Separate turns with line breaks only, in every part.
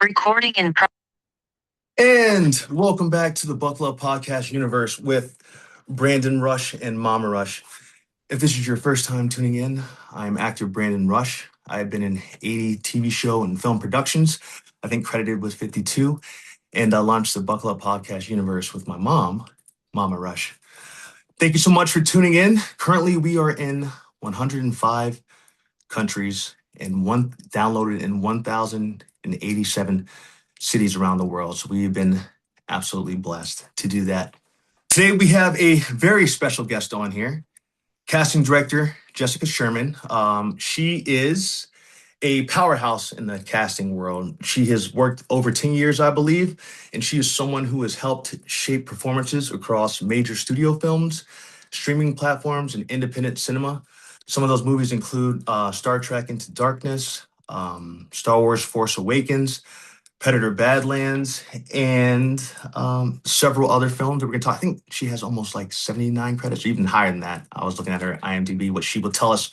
Recording in And welcome back to the Buckle Up Podcast universe with Brandon Rush and Mama Rush. If this is your first time tuning in, I'm actor Brandon Rush. I've been in 80 TV show and film productions, I think credited with 52, and I launched the Buckle Up Podcast universe with my mom, Mama Rush. Thank you so much for tuning in. Currently, we are in 105 countries and downloaded in 1,087 cities around the world. So we've been absolutely blessed to do that. Today we have a very special guest on here, casting director Jessica Sherman. She is a powerhouse in the casting world. She has worked over 10 years, I believe, and she is someone who has helped shape performances across major studio films, streaming platforms, and independent cinema. Some of those movies include Star Trek Into Darkness, Star Wars Force Awakens, Predator Badlands, and several other films that we're going to talk. I think she has almost like 79 credits, or even higher than that. I was looking at her IMDb, what she will tell us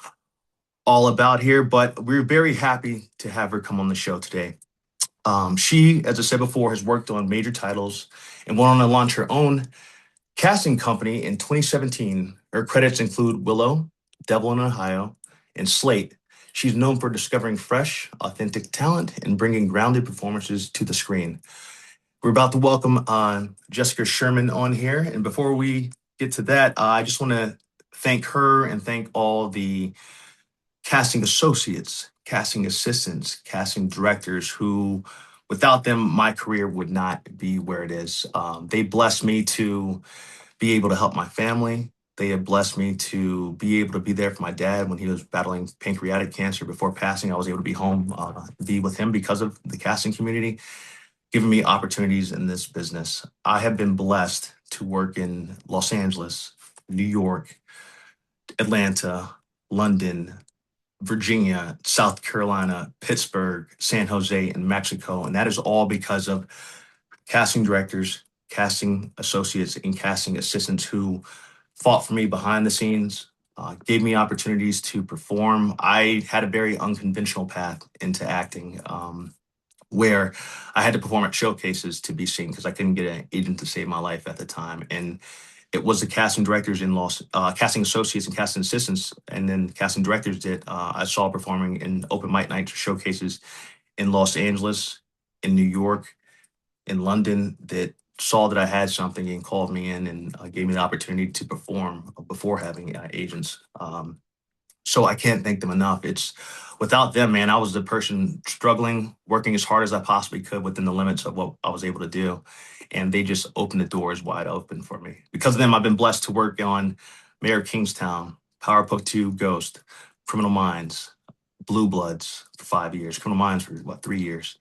all about here, but we're very happy to have her come on the show today. She, as I said before, has worked on major titles and went on to launch her own casting company in 2017. Her credits include Willow, Devil in Ohio, and Slate. She's known for discovering fresh, authentic talent and bringing grounded performances to the screen. We're about to welcome Jessica Sherman on here. And before we get to that, I just want to thank her and thank all the casting associates, casting assistants, casting directors who, without them, my career would not be where it is. They blessed me to be able to help my family. They have blessed me to be able to be there for my dad when he was battling pancreatic cancer before passing. I was able to be home, be with him because of the casting community, giving me opportunities in this business. I have been blessed to work in Los Angeles, New York, Atlanta, London, Virginia, South Carolina, Pittsburgh, San Jose, and Mexico. And that is all because of casting directors, casting associates, and casting assistants who fought for me behind the scenes, gave me opportunities to perform. I had a very unconventional path into acting, where I had to perform at showcases to be seen because I couldn't get an agent to save my life at the time. And it was the casting directors casting associates and casting assistants, and then casting directors that I saw performing in open mic nights or showcases in Los Angeles, in New York, in London, that saw that I had something and called me in and gave me the opportunity to perform before having agents. So I can't thank them enough. It's without them, man, I was the person struggling, working as hard as I possibly could within the limits of what I was able to do. And they just opened the doors wide open for me. Because of them, I've been blessed to work on Mayor of Kingstown, Power Book 2 Ghost, Criminal Minds, Blue Bloods for 5 years, Criminal Minds for 3 years.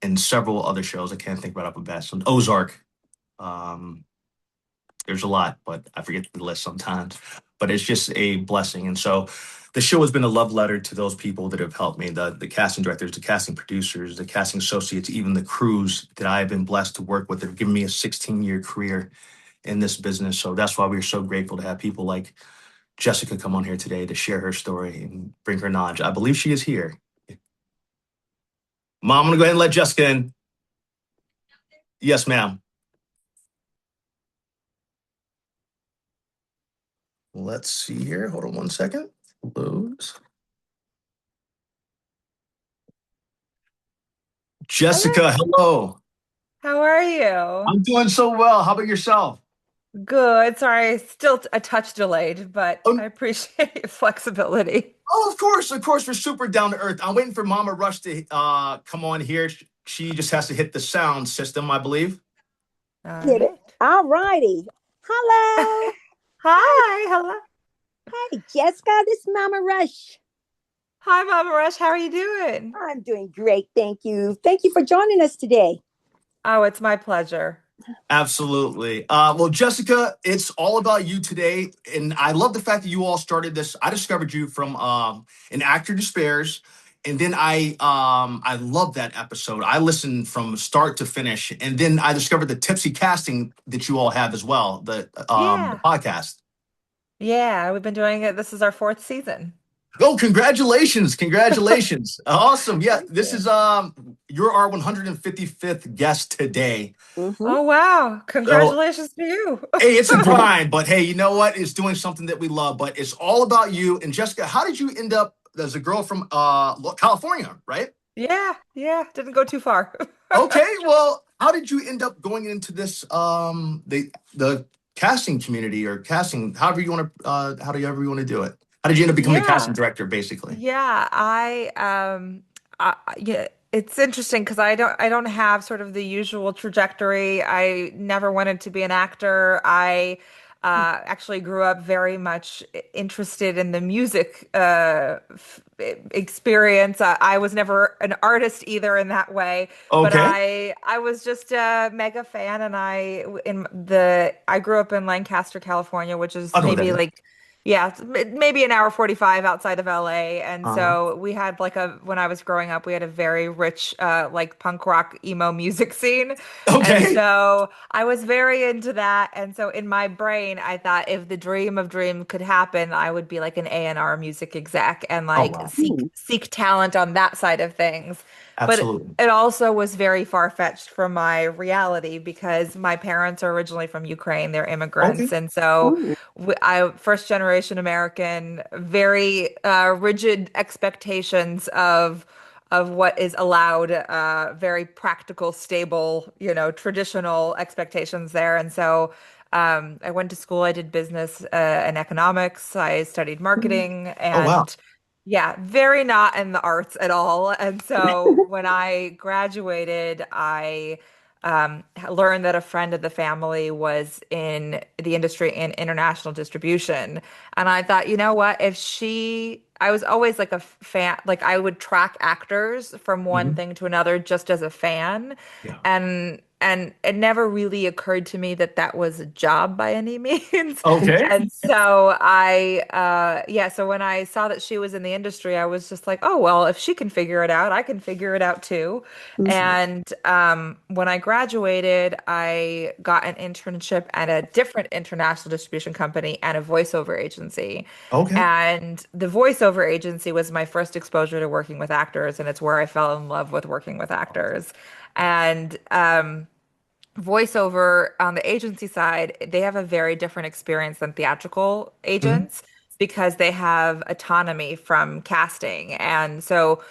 And several other shows I can't think right off the bat. Some Ozark. Um, there's a lot, but I forget the list sometimes. But it's just a blessing. And so the show has been a love letter to those people that have helped me, the casting directors, the casting producers, the casting associates, even the crews that I have been blessed to work with that have given me a 16-year career in this business. So that's why we're so grateful to have people like Jessica come on here today to share her story and bring her knowledge. I believe she is here. Mom, I'm going to go ahead and let Jessica in. Yes, ma'am. Let's see here. Hold on one second. Loads. Jessica, hello.
How are you?
I'm doing so well. How about yourself?
Good. Sorry, still a touch delayed, but
Oh,
I appreciate your flexibility.
oh, of course, we're super down to earth. I'm waiting for Mama Rush to come on here. She just has to hit the sound system, I believe.
All
Get it.
right.
All righty. Hello. Hi.
Hi, hello.
Hey, Jessica. This is Mama Rush.
Hi, Mama Rush. How are you doing?
I'm doing great. Thank you. Thank you for joining us today.
Oh, it's my pleasure.
Absolutely. Well, Jessica, it's all about you today. And I love the fact that you all started this. I discovered you from An Actor Despairs. And then I love that episode. I listened from start to finish. And then I discovered the tipsy casting that you all have as well, the
Yeah.
podcast.
Yeah, we've been doing it. This is our fourth season.
Oh, congratulations. Congratulations. Awesome. Yeah,
Thank
this
you.
is you're our 155th guest today.
Hmm.
Oh, wow.
So,
Congratulations to you.
hey, it's a grind, but hey, you know what? It's doing something that we love, but it's all about you. And Jessica, how did you end up as a girl from California, right?
Yeah, yeah. Didn't go too far.
Okay, well, how did you end up going into this the casting community or casting, however you want to how do you ever you want to do it? How did you end up becoming a casting
Yeah.
director, basically?
Yeah, yeah, it's interesting because I don't have sort of the usual trajectory. I never wanted to be an actor. I actually grew up very much interested in the music experience. I was never an artist either in that way, but
Okay.
I was just a mega fan, and I grew up in Lancaster, California, which is
I know what that
maybe
is.
like. Yeah, maybe an hour 45 outside of LA. And
Uh,
so we had when I was growing up, we had a very rich, like punk rock emo music scene. And
okay.
so I was very into that. And so in my brain, I thought if the dream of dreams could happen, I would be like an A&R music exec and
Oh
like
wow.
seek talent on that side of things. But
Absolutely.
it also was very far-fetched from my reality because my parents are originally from Ukraine. They're immigrants.
Okay.
And so
Mm.
I first generation American, very rigid expectations of what is allowed, very practical, stable, traditional expectations there. And so I went to school. I did business and economics. I studied marketing
Oh wow.
and yeah, very not in the arts at all. And so when I graduated, I learned that a friend of the family was in the industry in international distribution. And I thought, you know what? I was always like a fan, like I would track actors from one
Mhm.
thing to another just as a fan.
Yeah.
And it never really occurred to me that that was a job by any means.
Okay.
And so yeah, so when I saw that she was in the industry, I was just like, oh, well, if she can figure it out, I can figure it out too.
Mhm.
And when I graduated, I got an internship at a different international distribution company and a voiceover agency.
Okay.
And the voiceover agency was my first exposure to working with actors, and it's where I fell in love with working with actors. And voiceover on the agency side, they have a very different experience than theatrical
Mhm.
agents because they have autonomy from casting. And so,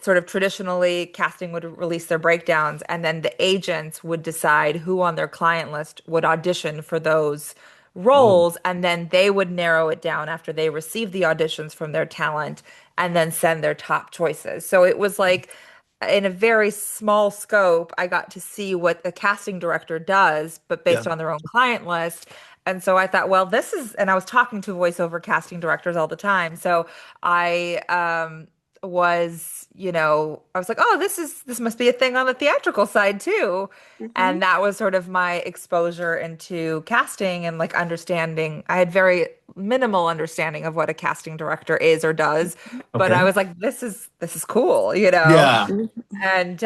sort of traditionally, casting would release their breakdowns, and then the agents would decide who on their client list would audition for those
Oh.
roles, and then they would narrow it down after they received the auditions from their talent and then send their top choices. So it was like in a very small scope, I got to see what the casting director does, but
Yeah.
based on their own client list. And so I thought, well, and I was talking to voiceover casting directors all the time. So I I was like, oh, this must be a thing on the theatrical side too.
Mhm.
And that was sort of my exposure into casting and like understanding. I had very minimal understanding of what a casting director is or does, but I
Okay.
was like, this is cool.
Yeah.
Mhm.
And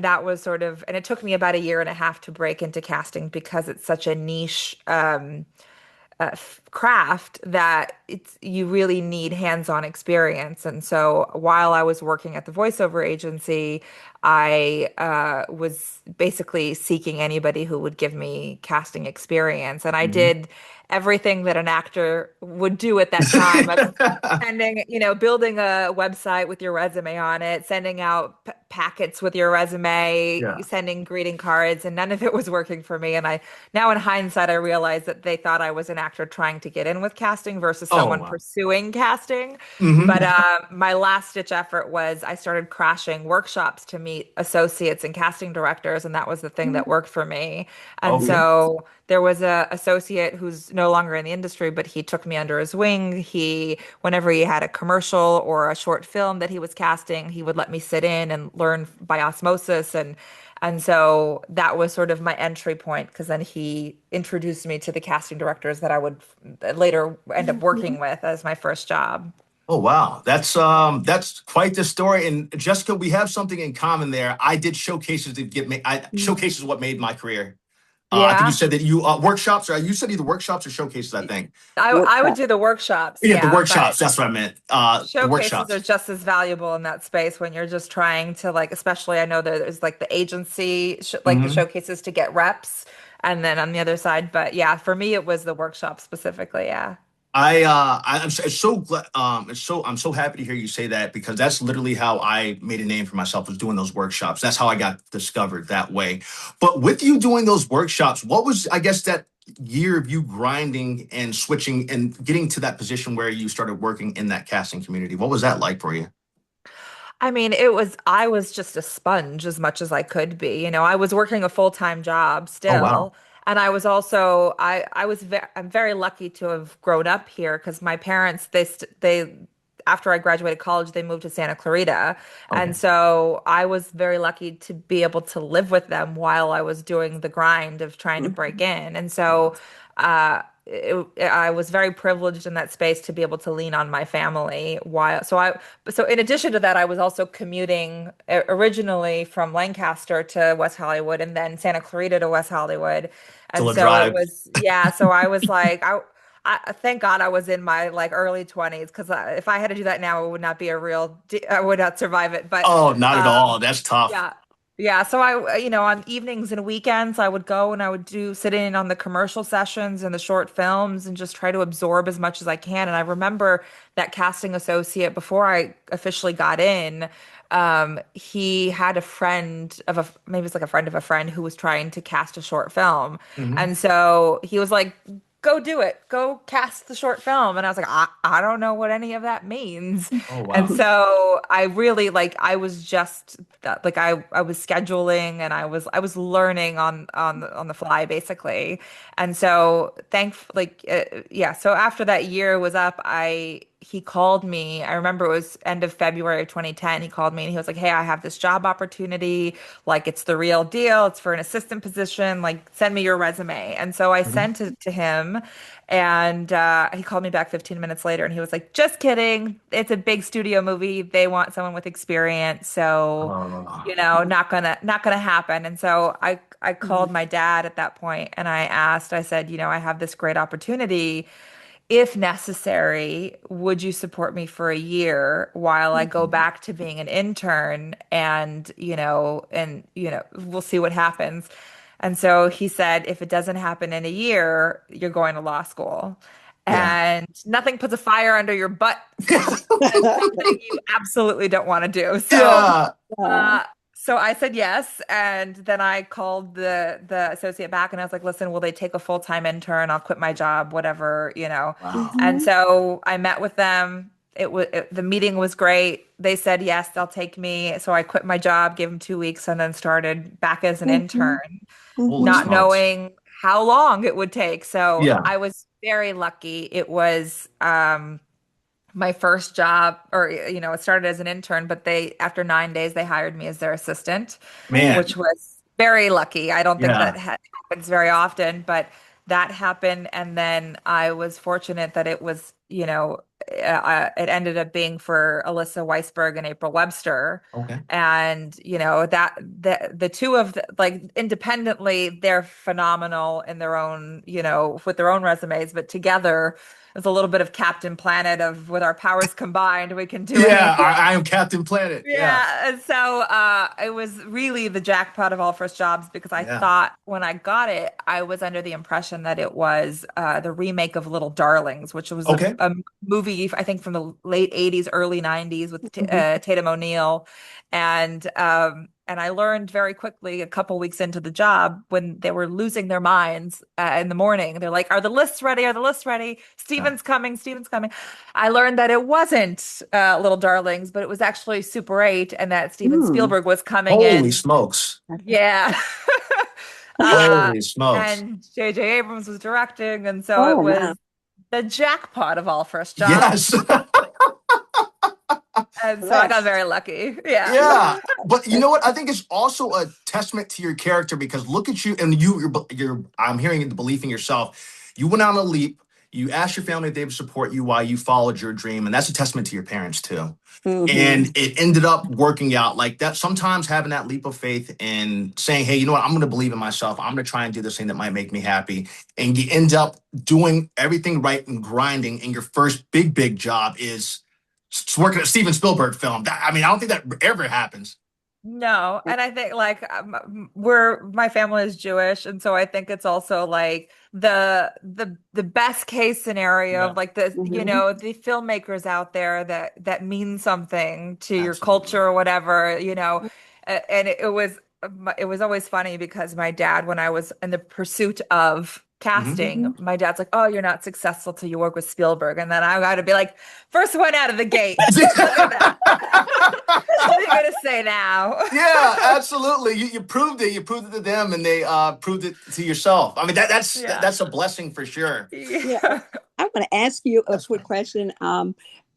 that was sort of, and it took me about a year and a half to break into casting because it's such a niche craft that you really need hands-on experience. And so while I was working at the voiceover agency, I was basically seeking anybody who would give me casting experience. And I
Mhm.
did everything that an actor would do at that time. I was building a website with your resume on it, sending out packets with your resume,
Yeah.
sending greeting cards, and none of it was working for me. And now in hindsight, I realize that they thought I was an actor trying to get in with casting versus
Oh
someone
wow.
pursuing casting.
Hmm.
But my last ditch effort was I started crashing workshops to meet associates and casting directors, and that was the thing that worked for me. And
Okay.
so there was a associate who's no longer in the industry, but he took me under his wing. Whenever he had a commercial or a short film that he was casting, he would let me sit in and learn by osmosis. And so that was sort of my entry point because then he introduced me to the casting directors that I would later end up
Mhm.
working with as my first job.
Oh wow. That's quite the story. And Jessica, we have something in common there. I did showcases to get me I showcases what made my career. I think you
Yeah.
said that you workshops, or you said either workshops or showcases, I think.
I would
Workshop.
do the workshops,
Yeah, the
yeah, but
workshops. That's what I meant. The
showcases are
workshops.
just as valuable in that space when you're just trying to like, especially I know that there's like the agency sh like the
Hmm.
showcases to get reps, and then on the other side. But yeah, for me it was the workshop specifically. Yeah.
I'm so glad. I'm so happy to hear you say that because that's literally how I made a name for myself was doing those workshops. That's how I got discovered that way. But with you doing those workshops, what was, I guess, that year of you grinding and switching and getting to that position where you started working in that casting community? What was that like for you?
I mean, I was just a sponge as much as I could be. You know, I was working a full-time job
Oh, wow.
still. And I was also, I was ve I'm very lucky to have grown up here because my parents, after I graduated college, they moved to Santa Clarita.
Okay.
And so I was very lucky to be able to live with them while I was doing the grind of trying to break
Mhm.
in. And so, I was very privileged in that space to be able to lean on my family so in addition to that, I was also commuting originally from Lancaster to West Hollywood and then Santa Clarita to West Hollywood.
Still
And
a
so it
drive.
was, yeah, so I was like, I thank God I was in my like early 20s because if I had to do that now, it would not be I would not survive it. But
Oh, not at all.
um,
That's tough.
yeah. Yeah, so on evenings and weekends, I would go and I would sit in on the commercial sessions and the short films and just try to absorb as much as I can. And I remember that casting associate before I officially got in, he had a friend of a maybe it's like a friend of a friend who was trying to cast a short film.
Hmm.
And so he was like, go do it, go cast the short film. And I was like, I don't know what any of that means.
Oh,
And
wow.
so I really like I was just like I was scheduling and I was learning on the fly basically. And so yeah, so after that year was up, I he called me. I remember it was end of February of 2010. He called me and he was like, "Hey, I have this job opportunity. Like it's the real deal. It's for an assistant position. Like send me your resume." And so I
Mhm.
sent it to him and he called me back 15 minutes later and he was like, "Just kidding. It's a big studio movie. They want someone with experience. So,
Uh,
not gonna happen." And so I called
Mhm.
my dad at that point and I said, "I have this great opportunity. If necessary, would you support me for a year while I go back to being an intern and we'll see what happens." And so he said, if it doesn't happen in a year, you're going to law school.
yeah.
And nothing puts a fire under your butt than something you absolutely don't want to do.
Yeah.
Uh,
Uh, so I said yes, and then I called the associate back and I was like, "Listen, will they take a full-time intern? I'll quit my job, whatever."
Wow.
And
mhm.
so I met with them. The meeting was great. They said yes, they'll take me. So I quit my job, gave them 2 weeks, and then started back as an
Mhm.
intern,
Holy
Mhm.
not
smokes.
knowing how long it would take. So
Yeah.
I was very lucky. It was my first job, or it started as an intern, but they after 9 days they hired me as their assistant,
Man.
which was very lucky. I don't think that
Yeah.
happens very often, but that happened. And then I was fortunate that it ended up being for Alyssa Weisberg and April Webster.
Okay.
And that the two of like independently, they're phenomenal in their own, with their own resumes, but together it's a little bit of Captain Planet of with our powers combined, we can do
Yeah.
anything.
I am Captain Planet. Yeah.
Yeah, and so it was really the jackpot of all first jobs because I
Yeah.
thought when I got it, I was under the impression that it was the remake of Little Darlings, which was
Okay.
a movie I think from the late 80s, early 90s with
Mhm.
Tatum O'Neal, and I learned very quickly a couple weeks into the job when they were losing their minds in the morning. They're like, "Are the lists ready? Are the lists ready?
Yeah.
Steven's coming. Steven's coming." I learned that it wasn't Little Darlings, but it was actually Super 8 and that Steven
Mm.
Spielberg was coming
Holy
in.
smokes.
Yeah. uh,
Holy smokes.
and J.J. Abrams was directing. And so it
Oh, wow.
was the jackpot of all first jobs.
Yes.
And so I got
Blessed.
very lucky. Yeah.
Yeah. But you know what? I think it's also a testament to your character because look at you and you're I'm hearing the belief in yourself. You went on a leap. You asked your family if they would support you while you followed your dream, and that's a testament to your parents too.
Mm-hmm.
And it ended up working out like that. Sometimes having that leap of faith and saying, hey, you know what, I'm going to believe in myself. I'm going to try and do this thing that might make me happy. And you end up doing everything right and grinding. And your first big job is working at a Steven Spielberg film. I mean, I don't think that ever happens.
No, and I think like my family is Jewish, and so I think it's also like the best case scenario
Yeah,
of like the
Mm-hmm.
the filmmakers out there that mean something to your
absolutely.
culture or whatever, and it was always funny because my dad, when I was in the pursuit of
Hmm.
casting, my dad's like, "Oh, you're not successful till you work with Spielberg," and then I got to be like, "First one out of the gate. Look at that." What are you gonna say now?
Yeah, absolutely. You proved it. You proved it to them, and they proved it to yourself. I mean,
Yeah.
that's a blessing for sure.
Yeah,
Yeah.
I want to ask you a
That's
quick
fine.
question.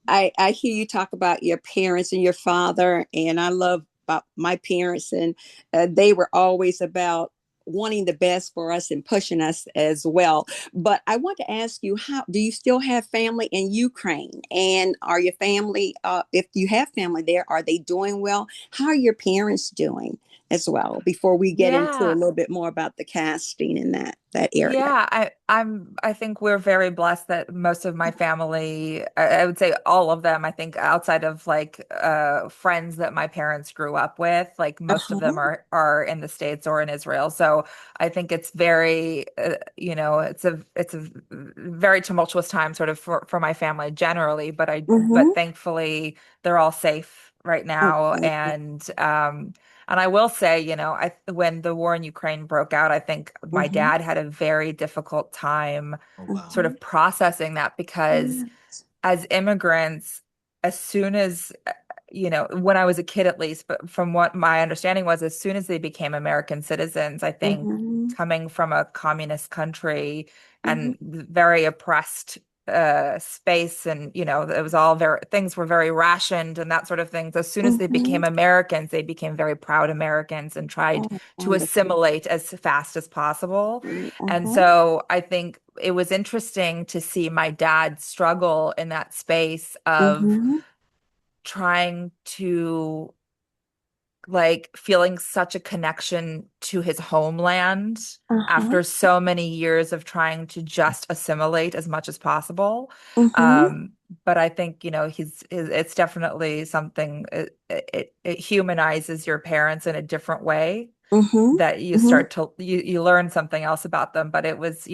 I hear you talk about your parents and your father, and I love about my parents, and they were always about wanting the best for us and pushing us as well. But I want to ask you, how do you still have family in Ukraine? And are your family, if you have family there, are they doing well? How are your parents doing as well? Before we get into a
Yeah.
little bit more about the casting in that area.
Yeah, I think we're very blessed that most of my family, I would say all of them, I think outside of like friends that my parents grew up with, like most of them
Uh-huh.
are in the States or in Israel. So I think it's very it's a very tumultuous time sort of for my family generally, but
Mm-hmm.
thankfully they're all safe right now.
Okay.
And I will say, when the war in Ukraine broke out, I think my
Mm-hmm.
dad had a very difficult time
Oh wow.
sort
Mm-hmm.
of processing that because
Yes.
as immigrants, as soon as, when I was a kid at least, but from what my understanding was, as soon as they became American citizens, I think
Mm-hmm.
coming from a communist country
Mm-hmm.
and very oppressed space, and it was all very, things were very rationed and that sort of things. As soon as they
Mm-hmm.
became Americans, they became very proud Americans and tried
Oh,
to
wonderful.
assimilate as fast as possible. And
Uh-huh.
so I think it was interesting to see my dad struggle in that space of
Mm-hmm.
trying to like feeling such a connection to his homeland
Uh-huh.
after so many years of trying to just assimilate as much as possible.
Mm-hmm.
Um, but I think, it's definitely something, it humanizes your parents in a different way
Mm-hmm.
that you
Mm-hmm.
start to, you learn something else about them. But it was,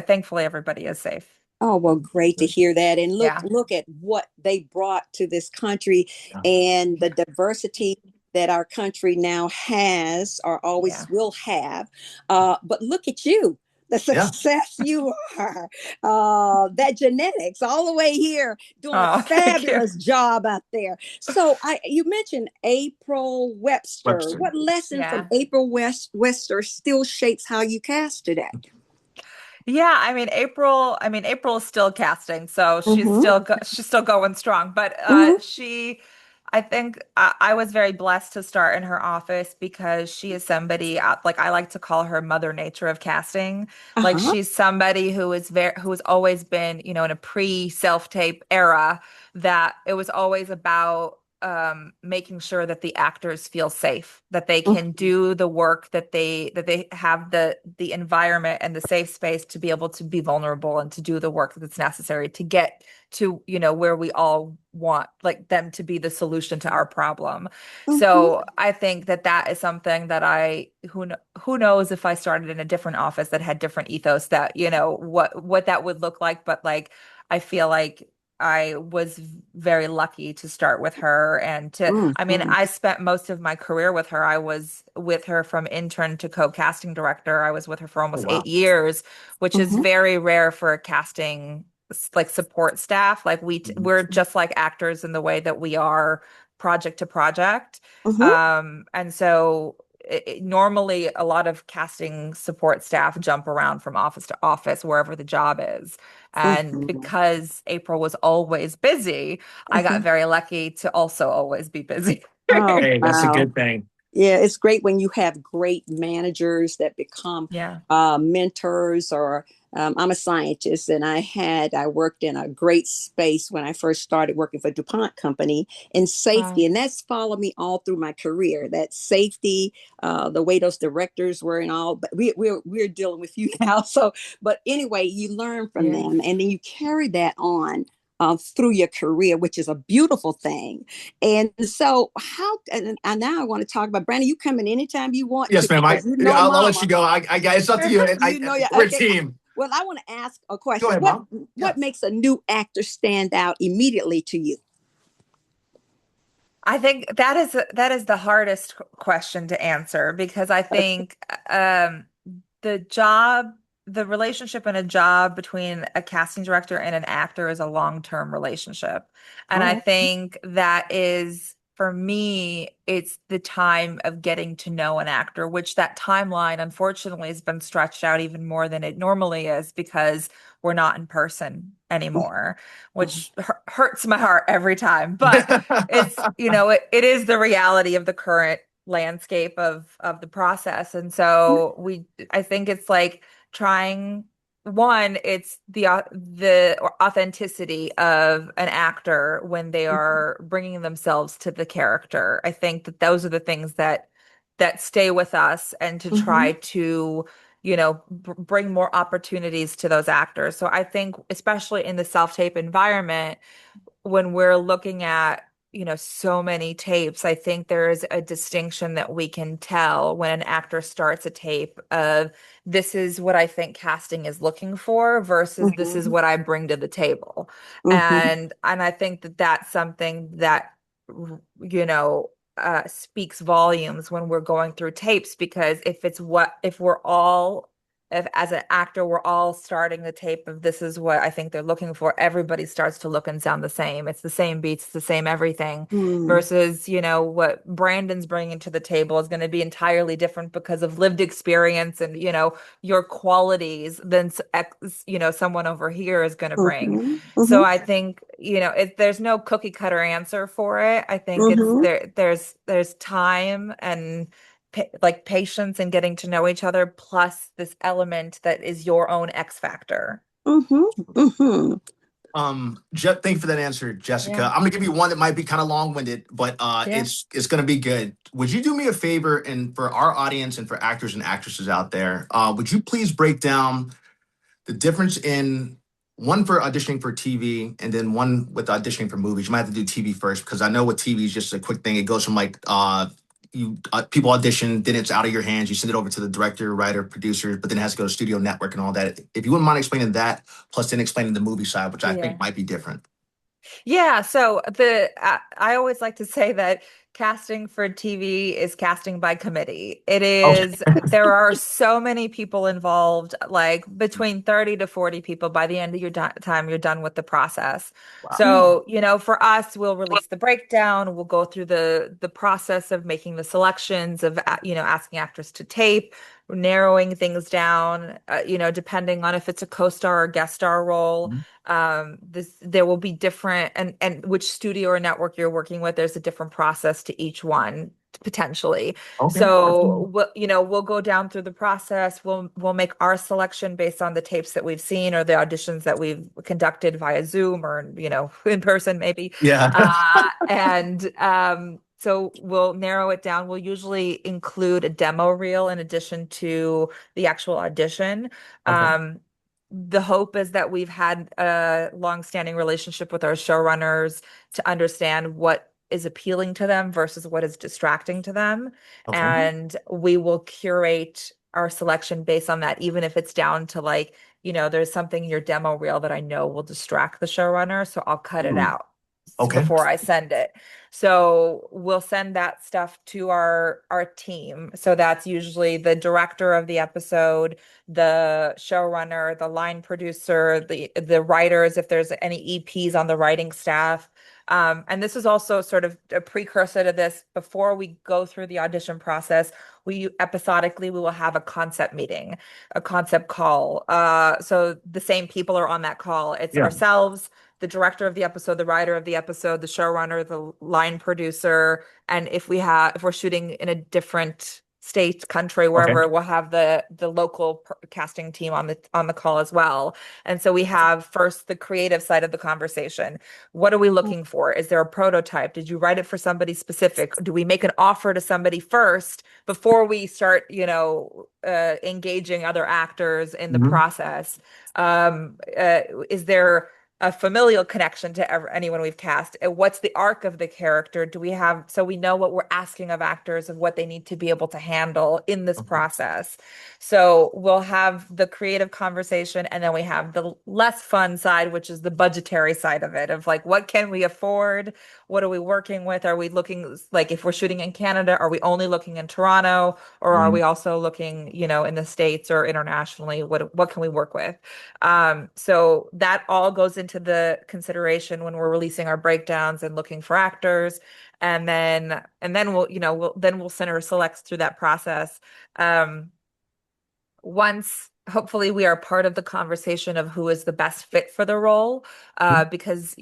thankfully everybody is safe.
Oh, well, great to hear that. And
Yeah.
look at what they brought to this country
Yeah.
and the diversity that our country now has or always
Yeah.
will have. But look at you, the
Yeah.
success you are. That genetics all the way here doing a
Oh, thank you.
fabulous job out there. So you mentioned April Webster.
Webster.
What lesson from
Yeah.
Webster still shapes how you cast today?
Yeah, I mean April is still casting, so
Mm-hmm.
she's still going strong. But
Mm-hmm.
I think I was very blessed to start in her office because she is somebody, like I like to call her Mother Nature of casting. Like
Uh-huh.
she's somebody who has always been, in a pre-self-tape era, that it was always about making sure that the actors feel safe, that they can do the work, that they have the environment and the safe space to be able to be vulnerable and to do the work that's necessary to get to, where we all want like them to be the solution to our problem.
Mm-hmm.
So I think that is something that who knows if I started in a different office that had different ethos, that what that would look like. But like I feel like I was very lucky to start with her and I mean,
Mm-hmm.
I spent most of my career with her. I was with her from intern to co-casting director. I was with her for
Oh
almost eight
wow.
years, which is
Mm-hmm.
very rare for a casting like support staff. Like
Mhm.
we're just like actors in the way that we are project to project.
Mm-hmm.
And so normally a lot of casting support staff jump around from office to office wherever the job is. And
Mm-hmm.
because April was always busy, I got
Uh-huh.
very lucky to also always be busy.
Oh,
Hey, that's a
wow.
good thing.
Yeah, it's great when you have great managers that become
Yeah.
mentors. Or I'm a scientist, and I worked in a great space when I first started working for DuPont Company in safety,
Wow.
and that's followed me all through my career. That safety, the way those directors were, and all. But we're dealing with you now, so. But anyway, you learn from
Yeah.
them, and then you carry that on. Through your career, which is a beautiful thing. And so, and now I want to talk about Brandon. You come in anytime you want to
Yes, ma'am.
because you know
I'll let you
Mama.
go. It's up to you.
You know, yeah.
We're a
Okay.
team.
Well, I want to ask a
Go
question.
ahead, mom.
What
Yeah.
makes a new actor stand out immediately to you?
I think that is the hardest question to answer because I think the job, the relationship in a job between a casting director and an actor is a long-term relationship. And I
Oh.
think that is, for me, it's the time of getting to know an actor, which that timeline, unfortunately, has been stretched out even more than it normally is because we're not in person anymore, which hurts my heart every time. But it's, it is the reality of the current landscape of the process. And so I think it's like trying one, it's the authenticity of an actor when they are bringing themselves to the character. I think that those are the things that stay with us, and to
Mm-hmm.
try to bring more opportunities to those actors. So I think especially in the self-tape environment, when we're looking at, so many tapes, I think there is a distinction that we can tell when an actor starts a tape of, this is what I think casting is looking for versus this is
Mm-hmm.
what I bring to the table.
Mm-hmm.
And I think that that's something that, you know, speaks volumes when we're going through tapes, because if we're all, if as an actor we're all starting the tape of, this is what I think they're looking for, everybody starts to look and sound the same. It's the same beats, the same everything.
Mm-hmm.
Versus, what Brandon's bringing to the table is going to be entirely different because of lived experience and, your qualities than, someone over here is going to bring.
Mm-hmm.
So
Mm-hmm.
I think, there's no cookie cutter answer for it. I think it's
Mm-hmm.
there's time and like patience and getting to know each other, plus this element that is your own X factor.
Mm-hmm. Mm-hmm.
Thank you for that answer, Jessica.
Yeah.
I'm gonna give you one that might be kind of long-winded, but
Yeah.
it's gonna be good. Would you do me a favor, and for our audience and for actors and actresses out there, would you please break down the difference in one for auditioning for TV and then one with auditioning for movies? You might have to do TV first because I know with TV is just a quick thing. It goes from like you people audition, then it's out of your hands. You send it over to the director, writer, producer, but then it has to go to studio network and all that. If you wouldn't mind explaining that, plus then explaining the movie side, which I
Yeah.
think might be different.
Yeah, so I always like to say that casting for TV is casting by committee. It
Okay.
is, there are so many people involved, like between 30 to 40 people by the end of your time you're done with the process.
Wow.
So, for us, we'll release the breakdown, we'll go through the process of making the selections of, asking actors to tape, narrowing things down, depending on if it's a co-star or guest star role.
Mhm.
There will be different, and which studio or network you're working with, there's a different process to each one potentially.
Okay.
So we'll go down through the process. We'll make our selection based on the tapes that we've seen or the auditions that we've conducted via Zoom or in person maybe.
Yeah.
And so we'll narrow it down. We'll usually include a demo reel in addition to the actual audition.
Okay.
The hope is that we've had a long-standing relationship with our showrunners to understand what is appealing to them versus what is distracting to them.
Okay.
And we will curate our selection based on that, even if it's down to like, there's something in your demo reel that I know will distract the showrunner, so I'll cut it
Mhm.
out
Okay.
before I send it. So we'll send that stuff to our team. So that's usually the director of the episode, the showrunner, the line producer, the writers, if there's any EPs on the writing staff. And this is also sort of a precursor to this. Before we go through the audition process, we episodically we will have a concept meeting, a concept call. So the same people are on that call. It's
Yeah.
ourselves, the director of the episode, the writer of the episode, the showrunner, the line producer, and if we're shooting in a different state, country,
Okay.
wherever, we'll have the local casting team on the call as well. And so we have first the creative side of the conversation. What are we looking for? Is there a prototype? Did you write it for somebody specific? Do we make an offer to somebody first before we start, engaging other actors in the
Hmm.
process? Is there a familial connection to anyone we've cast? What's the arc of the character? Do we have so we know what we're asking of actors of what they need to be able to handle in this
Okay.
process? So we'll have the creative conversation, and then we have the less fun side, which is the budgetary side of it, of like, what can we afford? What are we working with? Are we looking like if we're shooting in Canada, are we only looking in Toronto, or are
Mm.
we also looking, in the States or internationally? What can we work with? So that all goes into the consideration when we're releasing our breakdowns and looking for actors. And then we'll send our selects through that process. Um, Once hopefully we are part of the conversation of who is the best fit for the role, because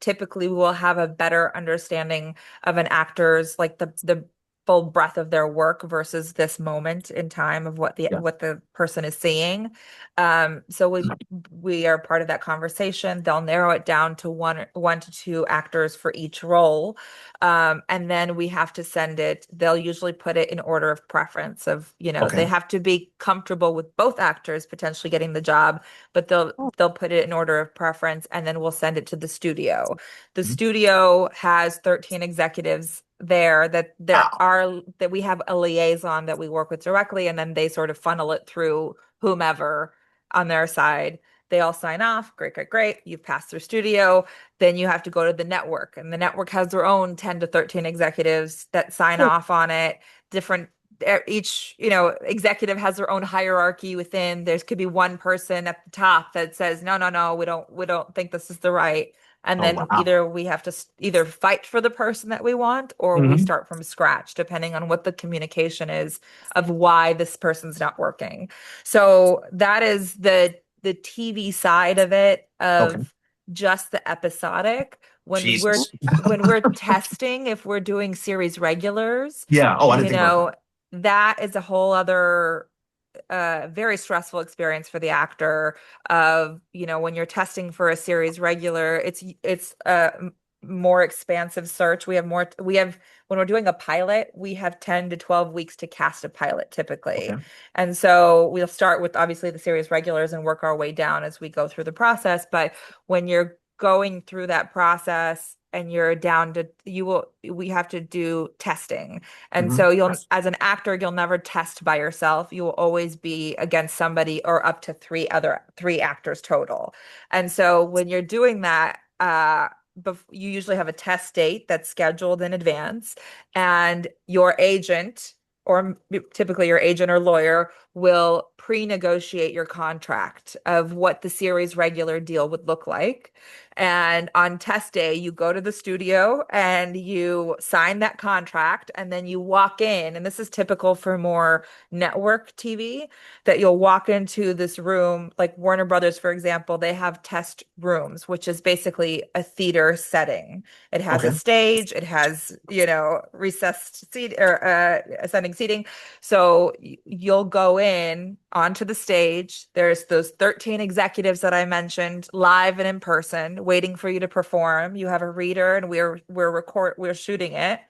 typically we will have a better understanding of an actor's like the full breadth of their work versus this moment in time of
Yeah.
what the person is seeing. So we are part of that conversation. They'll narrow it down to one to two actors for each role. And then we have to send it. They'll usually put it in order of preference of, they
Okay.
have to be comfortable with both actors potentially getting the job, but they'll put it in order of preference, and then we'll send it to the studio. The
Mhm.
studio has 13 executives there
Wow.
that we have a liaison that we work with directly, and then they sort of funnel it through whomever on their side. They all sign off. Great, great, great. You've passed through studio. Then you have to go to the network, and the network has their own 10 to 13 executives that sign
Oh,
off on it. Different each, executive has their own hierarchy within. There could be one person at the top that says, no, no, no, we don't think this is the right. And
Oh,
then
wow.
either we have to either fight for the person that we want, or we
Hmm.
start from scratch, depending on what the communication is of why this person's not working. So that is the TV side of it,
Okay.
of just the episodic.
Jesus.
When we're testing, if we're doing series regulars,
Yeah. Oh, I didn't
you
think about that.
know, that is a whole other very stressful experience for the actor of, when you're testing for a series regular, it's a more expansive search. We have when we're doing a pilot, we have 10 to 12 weeks to cast a pilot typically.
Okay.
And so we'll start with obviously the series regulars and work our way down as we go through the process. But when you're going through that process and you're down to we have to do testing. And
Hmm.
so as an actor, you'll never test by yourself. You will always be against somebody or up to three actors total. And so when you're doing that, you usually have a test date that's scheduled in advance, and your agent, or typically your agent or lawyer, will pre-negotiate your contract of what the series regular deal would look like. And on test day, you go to the studio and you sign that contract, and then you walk in. And this is typical for more network TV, that you'll walk into this room, like Warner Brothers, for example, they have test rooms, which is basically a theater setting. It has a
Okay.
stage, it has, recessed seat or ascending seating. So you'll go in onto the stage. There's those 13 executives that I mentioned, live and in person, waiting for you to perform. You have a reader, and we're shooting it.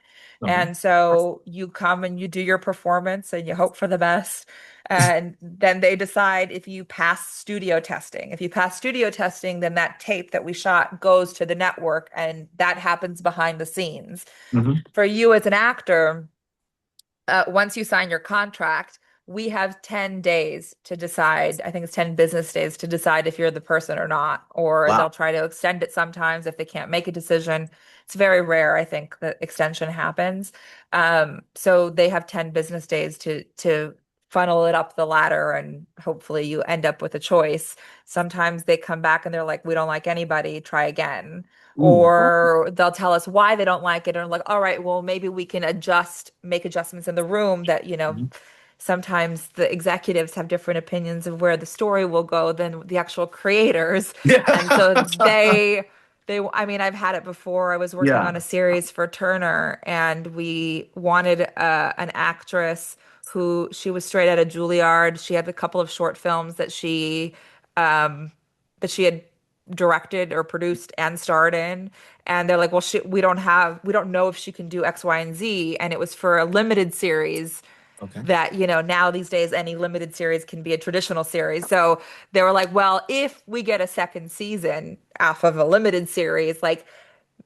Okay.
And so you come and you do your performance and you hope for the best. And then they decide if you pass studio testing. If you pass studio testing, then that tape that we shot goes to the network, and that happens behind the scenes.
Hmm.
For you as an actor, once you sign your contract, we have 10 days to decide. I think it's 10 business days to decide if you're the person or not, or they'll
Wow.
try to extend it sometimes if they can't make a decision. It's very rare, I think, that extension happens. So they have 10 business days to funnel it up the ladder, and hopefully you end up with a choice. Sometimes they come back and they're like, we don't like anybody, try again.
Ooh.
Or they'll tell us why they don't like it, and like, all right, well, maybe we can make adjustments in the room that,
Mhm.
sometimes the executives have different opinions of where the story will go than the actual creators.
Yeah.
And so I mean, I've had it before. I was working
Yeah.
on a series for Turner, and we wanted an actress who she was straight out of Juilliard. She had a couple of short films um, that she had directed or produced and starred in. And they're like, well, we don't know if she can do X, Y, and Z. And it was for a limited series
Okay.
that, now these days any limited series can be a traditional series. So they were like, well, if we get a second season off of a limited series, like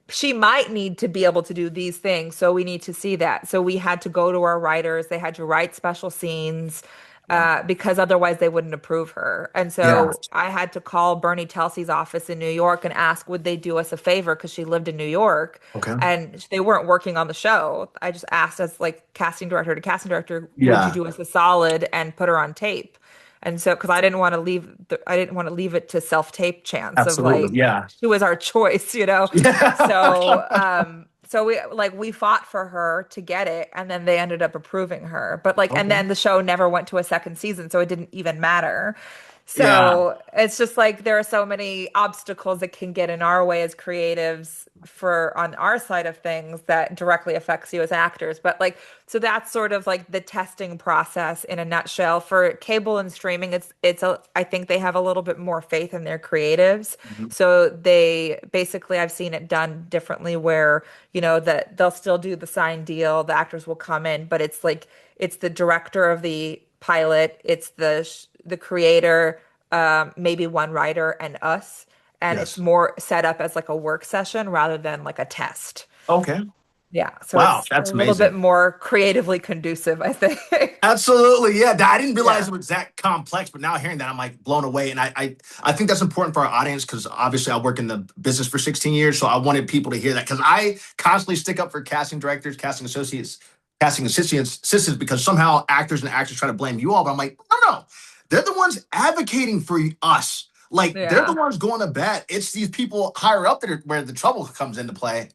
she might need to be able to do these things. So we need to see that. So we had to go to our writers. They had to write special scenes
Wow.
because otherwise they wouldn't approve her. And
Yeah.
so I had to call Bernie Telsey's office in New York and ask, would they do us a favor? Because she lived in New York
Okay.
and they weren't working on the show. I just asked as like casting director to casting director, would you
Yeah.
do us a solid and put her on tape? And so, because I didn't want to leave it to self-tape chance of
Absolutely.
like,
Yeah.
she was our choice. So,
Yeah.
so we fought for her to get it, and then they ended up approving her. But like, and
Okay.
then the show never went to a second season, so it didn't even matter.
Yeah.
So it's just like there are so many obstacles that can get in our way as creatives for on our side of things that directly affects you as actors. But like, so that's sort of like the testing process in a nutshell. For cable and streaming, I think they have a little bit more faith in their creatives.
Mhm.
So they basically, I've seen it done differently where, that they'll still do the signed deal, the actors will come in, but it's like it's the director of the pilot, it's the creator, maybe one writer and us. And it's
Yes.
more set up as like a work session rather than like a test.
Okay.
Yeah. So
Wow.
it's a
That's
little bit
amazing.
more creatively conducive, I think.
Absolutely, yeah. I didn't realize
Yeah.
it was that complex, but now hearing that, I'm like blown away. And I think that's important for our audience because obviously I work in the business for 16 years, so I wanted people to hear that because I constantly stick up for casting directors, casting associates, casting assistants because somehow actors and actors try to blame you all, but I'm like, no, they're the ones advocating for us. Like they're the
Yeah.
ones going to bat. It's these people higher up that are where the trouble comes into play.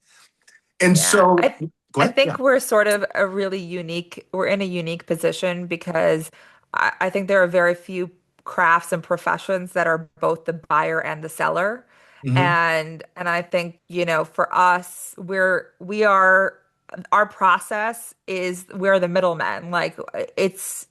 And
Yeah.
so,
I
go
I
ahead. Yeah.
think we're sort of we're in a unique position because I think there are very few crafts and professions that are both the buyer and the seller.
Hmm.
And I think, for us, we are our process is we're the middlemen. Like it's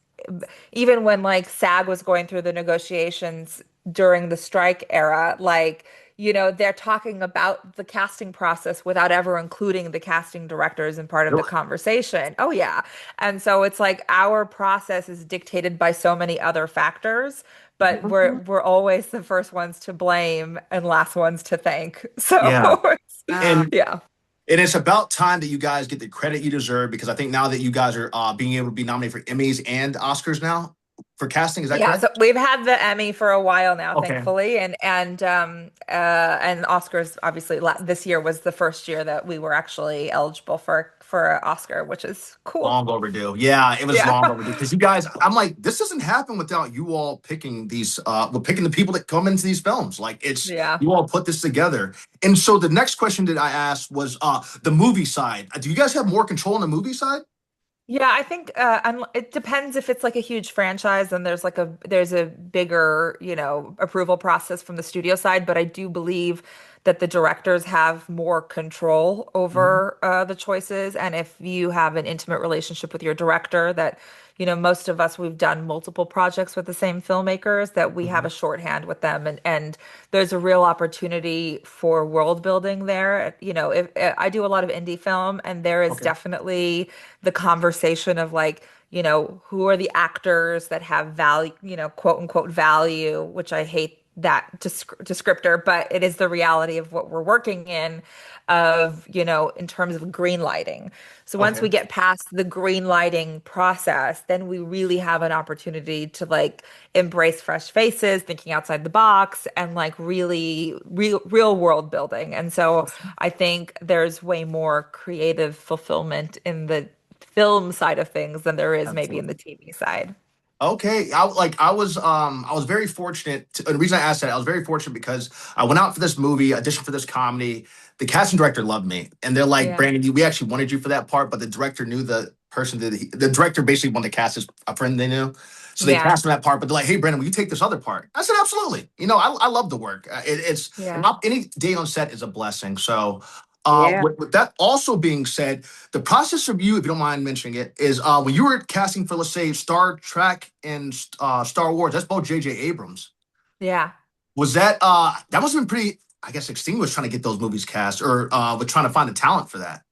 even when like SAG was going through the negotiations during the strike era, like, they're talking about the casting process without ever including the casting directors in part of the
Really?
conversation. Oh, yeah. And so it's like our process is dictated by so many other factors, but we're always the first ones to blame and last ones to thank. So
Yeah.
Wow.
And
yeah.
And it's about time that you guys get the credit you deserve because I think now that you guys are being able to be nominated for Emmys and Oscars now for casting, is that
Yeah,
correct?
so we've had the Emmy for a while now,
Okay.
thankfully, and Oscars obviously this year was the first year that we were actually eligible for an Oscar, which is cool.
Long overdue. Yeah, it was
Yeah.
long overdue because you guys, I'm like, this doesn't happen without you all picking well, picking the people that come into these films. Like it's,
Yeah.
you all put this together. And so the next question that I asked was the movie side. Do you guys have more control on the movie side?
Yeah, I think it depends if it's like a huge franchise and there's a bigger, approval process from the studio side, but I do believe that the directors have more control
Mhm.
over the choices. And if you have an intimate relationship with your director, that, most of us we've done multiple projects with the same filmmakers, that we have
Mhm.
a shorthand with them, and there's a real opportunity for world building there. If I do a lot of indie film, and there is
Okay.
definitely the conversation of like, who are the actors that have value, quote unquote value, which I hate that descriptor, but it is the reality of what we're working in of, in terms of green lighting. So once
Okay.
we get past the green lighting process, then we really have an opportunity to like embrace fresh faces, thinking outside the box, and like really real world building. And so I think there's way more creative fulfillment in the film side of things than there is maybe in the
Absolutely.
TV side.
Okay, I was very fortunate. And the reason I asked that, I was very fortunate because I went out for this movie, auditioned for this comedy. The casting director loved me, and they're like,
Yeah.
"Brandon, we actually wanted you for that part, but the director knew person that the director basically wanted to cast his a friend they knew. So they
Yeah.
cast him that part, but they're like, "Hey, Brandon, will you take this other part?" I said, "Absolutely." I love the work. It's
Yeah.
any day on set is a blessing. So,
Yeah.
with that also being said, the process of you, if you don't mind mentioning it, is when you were casting for, let's say, Star Trek and Star Wars. That's both J.J. Abrams.
Yeah.
Was that must have been pretty? I guess extinguished trying to get those movies cast, or with trying to find the talent for that.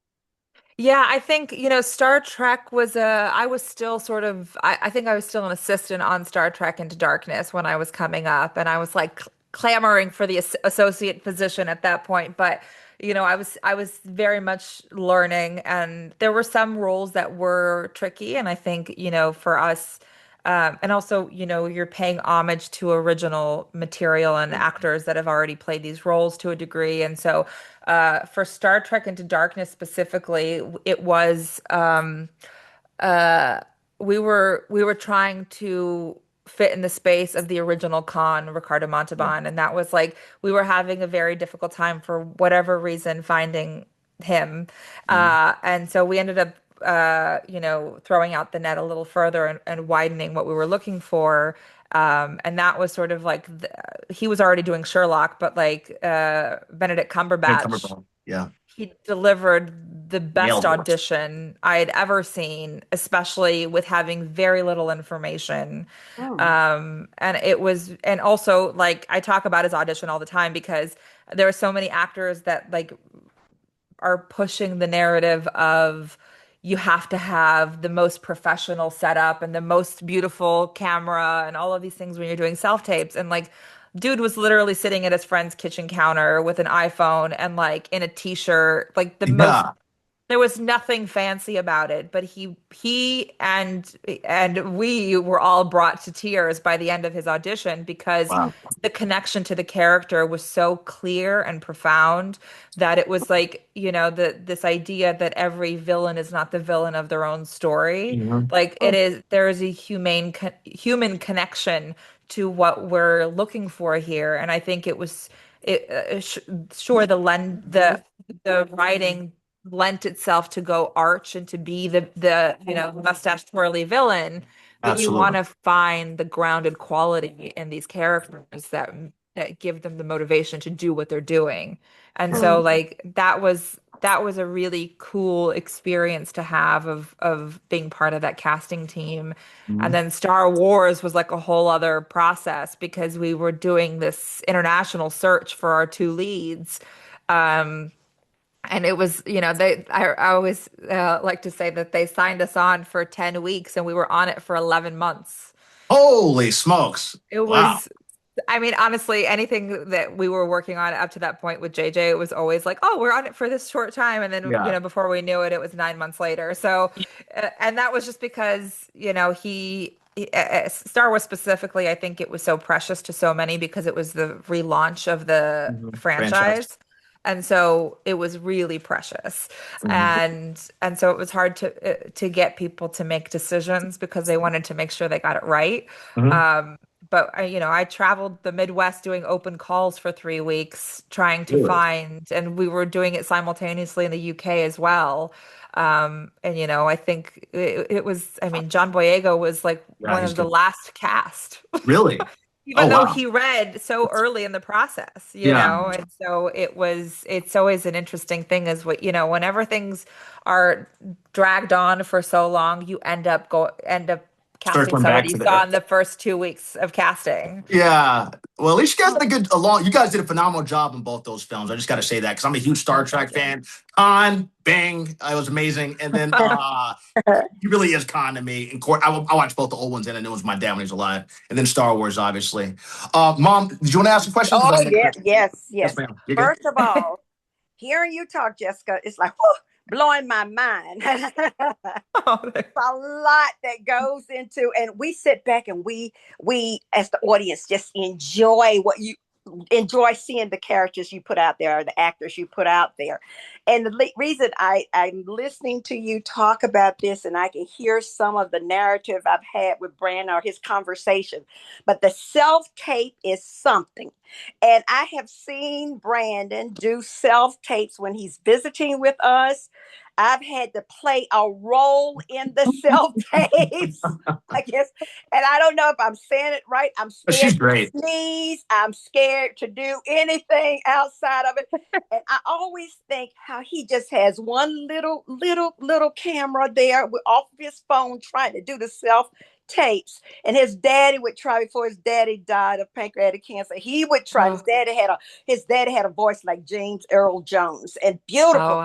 Yeah, I think, Star Trek was I was still sort of, I think I was still an assistant on Star Trek Into Darkness when I was coming up, and I was like clamoring for the associate position at that point. But, I was very much learning, and there were some roles that were tricky. And I think, for us, and also, you're paying homage to original material and actors that have already played these roles to a degree. And so, for Star Trek Into Darkness specifically, it was uh, we were trying to fit in the space of the original Khan, Ricardo
Yeah.
Montalban, and that was like we were having a very difficult time for whatever reason finding him,
Mhm.
and so we ended up throwing out the net a little further and widening what we were looking for. And that was sort of like he was already doing Sherlock, but like Benedict
And
Cumberbatch,
Cumberbatch. Yeah.
he delivered the best
Nailed it.
audition I had ever seen, especially with having very little information.
Oh.
And it was, and also like I talk about his audition all the time because there are so many actors that like are pushing the narrative of you have to have the most professional setup and the most beautiful camera and all of these things when you're doing self tapes. And like, dude was literally sitting at his friend's kitchen counter with an iPhone and like in a t-shirt, like the most
Yeah.
there was nothing fancy about it, but he and we were all brought to tears by the end of his audition because
Wow.
the connection to the character was so clear and profound that it was like, this idea that every villain is not the villain of their own story.
Mhm.
Like there is a human connection to what we're looking for here, and I think it was it sure the writing lent itself to go arch and to be the mustache twirly villain, but you want
Absolutely.
to find the grounded quality in these characters that give them the motivation to do what they're doing. And
Yeah.
so like that was a really cool experience to have of being part of that casting team. And
Mhm.
then Star Wars was like a whole other process because we were doing this international search for our two leads. Um, and it was, I always like to say that they signed us on for 10 weeks and we were on it for 11 months.
Holy smokes!
It
Wow.
was, I mean, honestly, anything that we were working on up to that point with JJ, it was always like, oh, we're on it for this short time. And then,
Yeah.
before we knew it, it was 9 months later. So, and that was just because, Star Wars specifically, I think it was so precious to so many because it was the relaunch of the
Mhm. Franchise.
franchise. And so it was really precious.
Mhm.
And so it was hard to get people to make decisions because they wanted to make sure they got it right.
Mhm.
But I traveled the Midwest doing open calls for 3 weeks, trying to
Really?
find, and we were doing it simultaneously in the UK as well. And I think it was, I mean, John Boyega was like
Yeah,
one
he's
of the
good.
last cast,
Really? Oh
even though
wow.
he read so early in the process,
Yeah.
and so it's always an interesting thing is whenever things are dragged on for so long, you end up casting
Circling
somebody
back
you
to
saw
the
in the first 2 weeks of casting.
yeah. Well, at least you guys did a good along. You guys did a phenomenal job in both those films. I just got to say that because I'm a huge Star
Oh,
Trek
thank you.
fan. Khan, Bang, it was amazing. And then he really is Khan to me. And I watched both the old ones and the new ones with my dad when he was alive. And then Star Wars, obviously. Mom, did you want to ask a question?
Oh
Because I
yeah, yes,
yes,
yes.
ma'am. You good?
First of all, hearing you talk, Jessica, it's like whew, blowing my mind.
Oh,
A lot that goes into, and we sit back and we as the audience just enjoy what you enjoy seeing the characters you put out there, or the actors you put out there. And the reason I'm listening to you talk about this, and I can hear some of the narrative I've had with Brandon or his conversation, but the self tape is something. And I have seen Brandon do self tapes when he's visiting with us. I've had to play a role in the self tapes. I guess, and I don't know if I'm saying it right. I'm
But
scared
she's
to
great.
sneeze. I'm scared to do anything outside of it. And I always think how he just has one little camera there off of his phone trying to do the self tapes. And his daddy would try before his daddy died of pancreatic cancer. He would try.
Oh,
His daddy had a voice like James Earl Jones and
oh,
beautiful.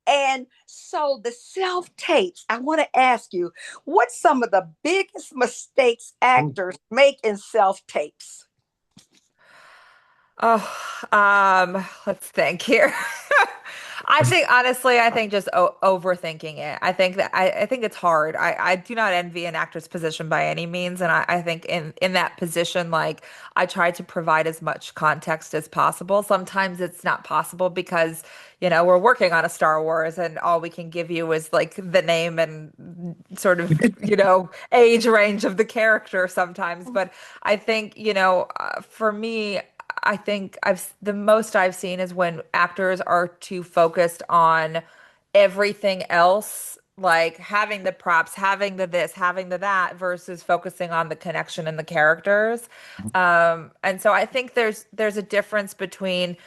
And so the self tapes, I want to ask you, what's some of the biggest mistakes actors make in self tapes?
let's think here. I think honestly, I think just o overthinking it. I think it's hard. I do not envy an actor's position by any means, and I think in that position, like I try to provide as much context as possible. Sometimes it's not possible because, we're working on a Star Wars and all we can give you is like the name and sort of, age range of the character sometimes. But I think, for me, I think the most I've seen is when actors are too focused on everything else, like having the props, having the this, having the that, versus focusing on the connection and the characters. And so I think there's a difference between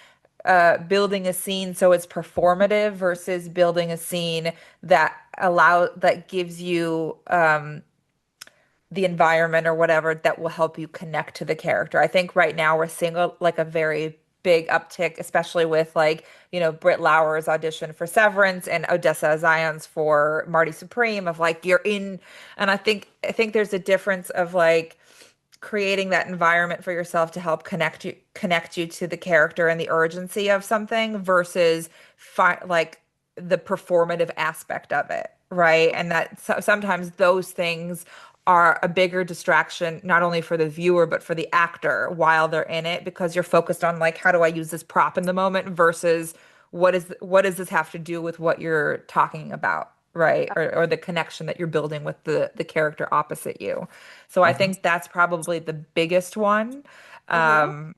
building a scene so it's performative versus building a scene that gives you the environment or whatever that will help you connect to the character. I think right now we're seeing a very big uptick, especially with like, Britt Lauer's audition for Severance and Odessa Zion's for Marty Supreme of like you're in, and I think there's a difference of like creating that environment for yourself to help connect you to the character and the urgency of something versus like the performative aspect of it, right? And that sometimes those things are a bigger distraction not only for the viewer but for the actor while they're in it because you're focused on like how do I use this prop in the moment versus what does this have to do with what you're talking about, right? Or the connection that you're building with the character opposite you. So I
Okay.
think that's probably the biggest one.
Uh-huh.
Um,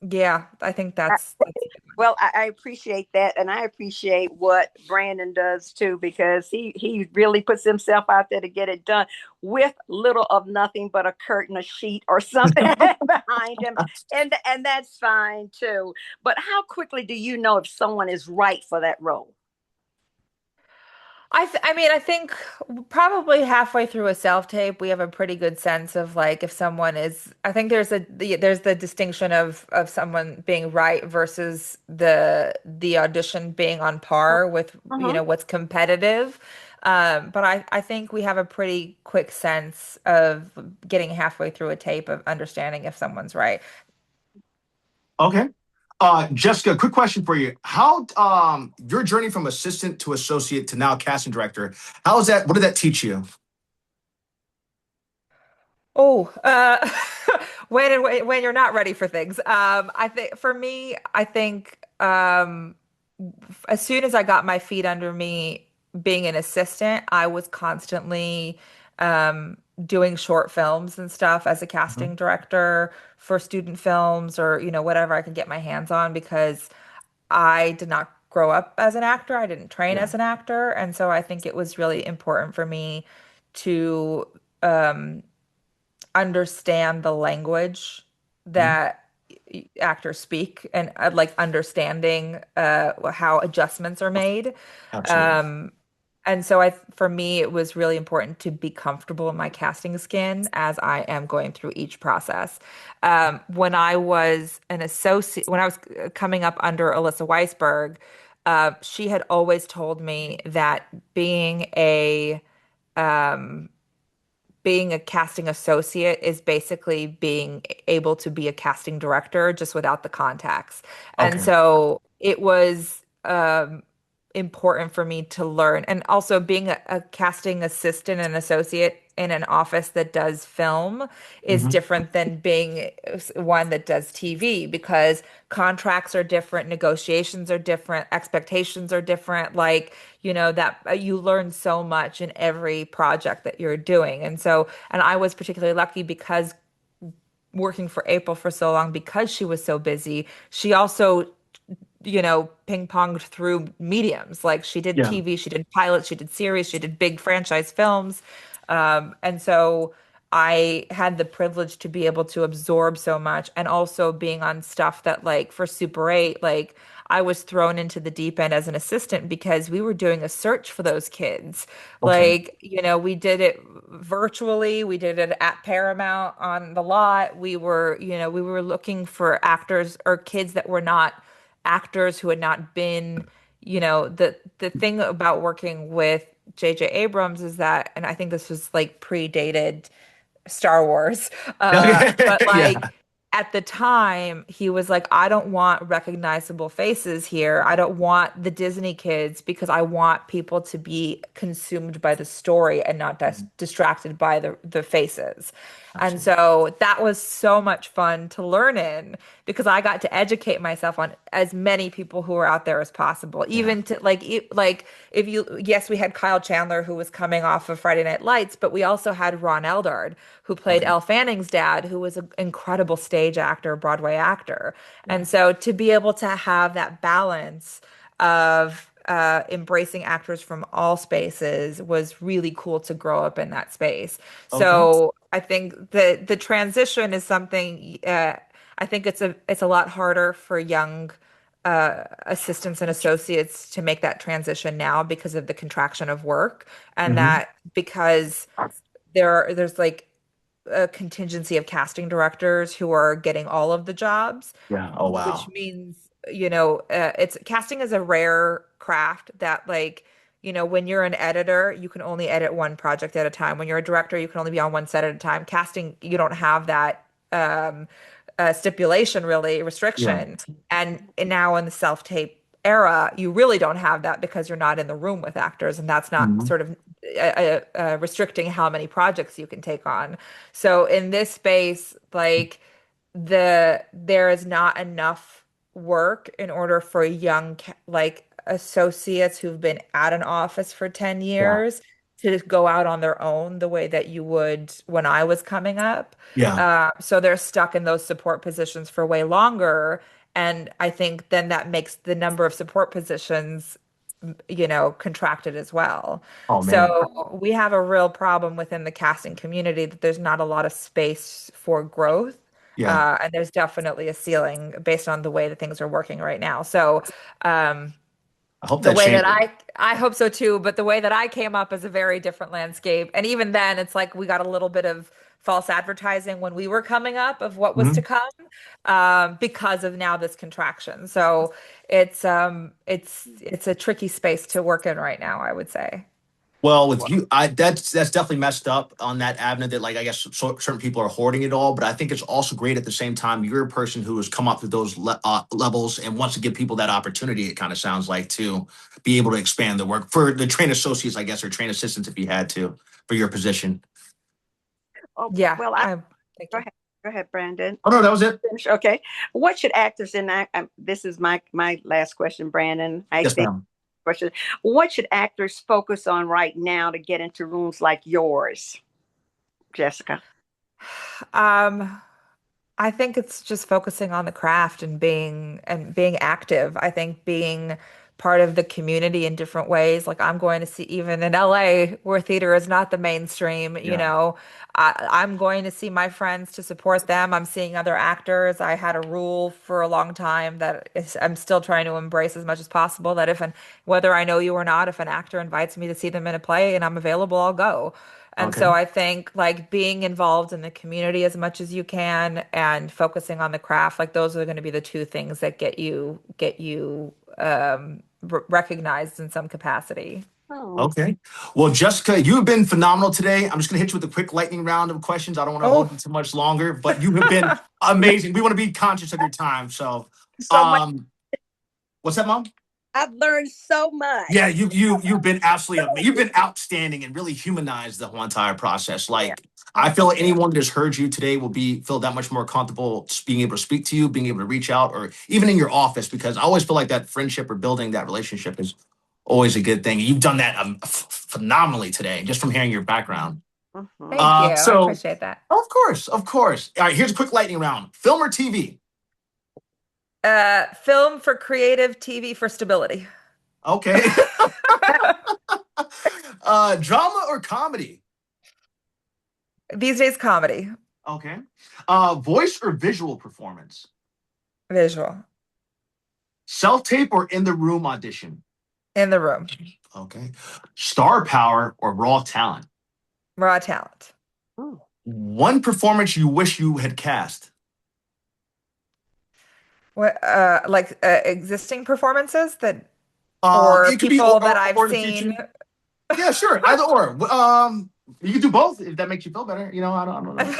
yeah, I think
I,
that's a good one.
well, I appreciate that, and I appreciate what Brandon does too, because he really puts himself out there to get it done with little of nothing but a curtain, a sheet, or something behind him, and that's fine too. But how quickly do you know if someone is right for that role?
I mean, I think probably halfway through a self tape, we have a pretty good sense of like if someone is. I think there's the distinction of someone being right versus the audition being on par with
Uh-huh.
what's competitive. But I think we have a pretty quick sense of getting halfway through a tape of understanding if someone's right.
Okay. Jessica, quick question for you. How your journey from assistant to associate to now casting director, how is that? What did that teach you?
Oh, when you're not ready for things. I think for me, I think as soon as I got my feet under me being an assistant, I was constantly doing short films and stuff as a
Mhm.
casting director for student films or, whatever I could get my hands on because I did not grow up as an actor. I didn't train
Yeah.
as an actor. And so I think it was really important for me to um, understand the language
Mhm.
that actors speak and like understanding how adjustments are made.
Absolutely.
Um, and so for me, it was really important to be comfortable in my casting skin as I am going through each process. When I was an associate, when I was coming up under Alyssa Weisberg, she had always told me that um, being a casting associate is basically being able to be a casting director just without the contacts. And
Okay.
so it was important for me to learn. And also being a casting assistant and associate in an office that does film is
Hmm.
different than being one that does TV because contracts are different, negotiations are different, expectations are different. Like, that you learn so much in every project that you're doing. And I was particularly lucky because working for April for so long, because she was so busy, she also ping ponged through mediums. Like she did
Yeah.
TV, she did pilots, she did series, she did big franchise films. And so I had the privilege to be able to absorb so much and also being on stuff that like for Super 8, like I was thrown into the deep end as an assistant because we were doing a search for those kids.
Okay.
Like, we did it virtually, we did it at Paramount on the lot. We were looking for actors or kids that were not actors who had not been, the thing about working with J.J. Abrams is that, and I think this was like predated Star Wars. But
Okay. Yeah.
like at the time, he was like, I don't want recognizable faces here. I don't want the Disney kids because I want people to be consumed by the story and not distracted by the faces. And
Absolutely.
so that was so much fun to learn in because I got to educate myself on as many people who were out there as possible.
Yeah.
Even to like if you yes, we had Kyle Chandler who was coming off of Friday Night Lights, but we also had Ron Eldard who played
Okay.
Elle Fanning's dad, who was an incredible stage actor, Broadway actor.
Yeah.
And so to be able to have that balance of embracing actors from all spaces was really cool to grow up in that space.
Okay.
So I think the transition is something. I think it's a lot harder for young assistants and associates to make that transition now because of the contraction of work, and
Hmm.
that because there's like a contingency of casting directors who are getting all of the jobs,
Yeah. Oh,
which
wow.
means, it's casting is a rare craft that like, when you're an editor, you can only edit one project at a time. When you're a director, you can only be on one set at a time. Casting, you don't have that stipulation, really,
Yeah.
restriction. And now in the self-tape era, you really don't have that because you're not in the room with actors, and that's not
Hmm.
sort of restricting how many projects you can take on. So in this space, like there is not enough work in order for young like associates who've been at an office for 10
Yeah.
years to go out on their own the way that you would when I was coming up.
Yeah.
So they're stuck in those support positions for way longer. And I think then that makes the number of support positions, contracted as well.
Oh, man.
So we have a real problem within the casting community that there's not a lot of space for growth.
Yeah.
And there's definitely a ceiling based on the way that things are working right now. So, um,
I hope
the
that
way that
changes.
I hope so too, but the way that I came up is a very different landscape. And even then, it's like we got a little bit of false advertising when we were coming up of what was to
Mhm.
come, because of now this contraction. So it's a tricky space to work in right now, I would say.
Well, with you, that's definitely messed up on that avenue. That like I guess certain people are hoarding it all, but I think it's also great at the same time. You're a person who has come up through those levels and wants to give people that opportunity. It kind of sounds like to be able to expand the work for the trained associates, I guess, or trained assistants if you had to for your position.
Oh,
Yeah,
well,
thank
go
you.
ahead. Go ahead, Brandon.
Oh no, that was it.
Finish. Okay. What should actors and this is my last question, Brandon. I
Yes,
think
ma'am.
question. What should actors focus on right now to get into rooms like yours, Jessica?
Um, I think it's just focusing on the craft and being active. I think being part of the community in different ways. Like I'm going to see even in LA where theater is not the mainstream,
Yeah.
I'm going to see my friends to support them. I'm seeing other actors. I had a rule for a long time I'm still trying to embrace as much as possible that whether I know you or not, if an actor invites me to see them in a play and I'm available, I'll go. And
Okay.
so I think like being involved in the community as much as you can and focusing on the craft, like those are going to be the two things that get you recognized in some capacity.
Oh,
Okay. Well, Jessica, you have been phenomenal today. I'm just going to hit you with a quick lightning round of questions. I don't want to hold
Oh,
you too much longer, but you have been amazing. We want to be conscious of your time. So,
so much.
um, what's that, Mom?
I've learned so
Yeah,
much.
you've been absolutely you've been outstanding and really humanized the whole entire process.
Yeah.
Like I
Oh,
feel like anyone that has heard you today will be feel that much more comfortable being able to speak to you, being able to reach out, or even in your office, because I always feel like that friendship or building that relationship is always a good thing. You've done that phenomenally today, just from hearing your background.
mhm.
thank you. I
So
appreciate that.
of course, of course. All right, here's a quick lightning round: film or TV?
Film for creative, TV for stability.
Okay. Drama or comedy?
These days, comedy,
Okay. Voice or visual performance?
visual,
Self tape or in the room audition?
in the room,
Okay. Star power or raw talent?
raw talent.
Ooh.
One performance you wish you had cast?
What, like existing performances that, or
It could be
people that I've
or in the future.
seen.
Yeah, sure. Either or. You can do both if that makes you feel better. I don't know.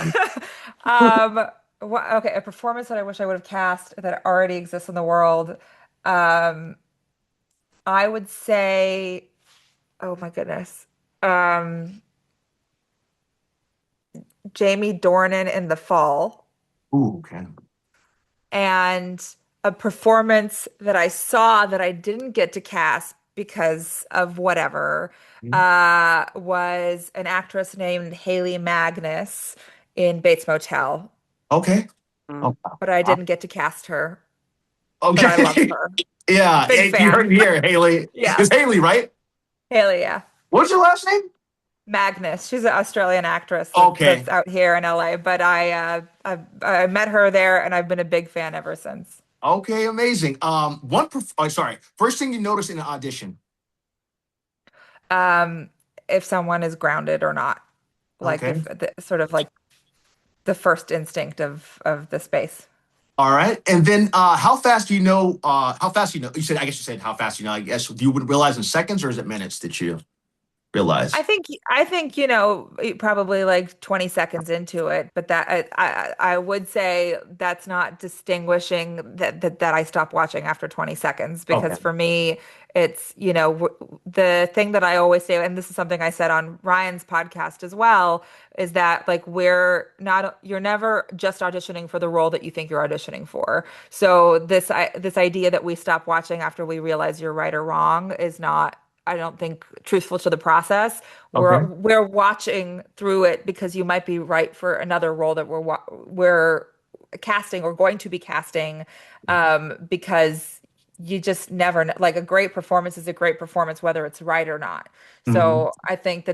Um, okay, a performance that I wish I would have cast that already exists in the world. Um, I would say, oh my goodness, um, Jamie Dornan in The Fall,
Ooh, okay.
and a performance that I saw that I didn't get to cast because of whatever, was an actress named Haley Magnus in Bates Motel,
Okay.
Mm.
Oh,
but I didn't get to cast her, but I love
okay.
her.
Yeah.
Big
Hey, you heard
fan.
it here, Haley.
Yeah.
It's Haley, right?
Haley, yeah.
What's your last name?
Magnus. She's an Australian actress that's
Okay.
out here in LA, but I met her there and I've been a big fan ever since.
Okay, amazing. Sorry. First thing you notice in an audition.
Um, if someone is grounded or not, like
Okay.
if the, sort of like the first instinct of the space.
All right. And then how fast do you know how fast you know? I guess you said how fast you know. I guess do you would realize in seconds or is it minutes that you realize?
I think probably like 20 seconds into it, but that I would say that's not distinguishing that I stop watching after 20 seconds
Okay.
because for me it's the thing that I always say, and this is something I said on Ryan's podcast as well, is that like you're never just auditioning for the role that you think you're auditioning for. So this idea that we stop watching after we realize you're right or wrong is not, I don't think, truthful to the process. We're
Okay.
we're watching through it because you might be right for another role that we're casting or going to be casting, because you just never know. Like a great performance is a great performance whether it's right or not.
Mhm.
So I think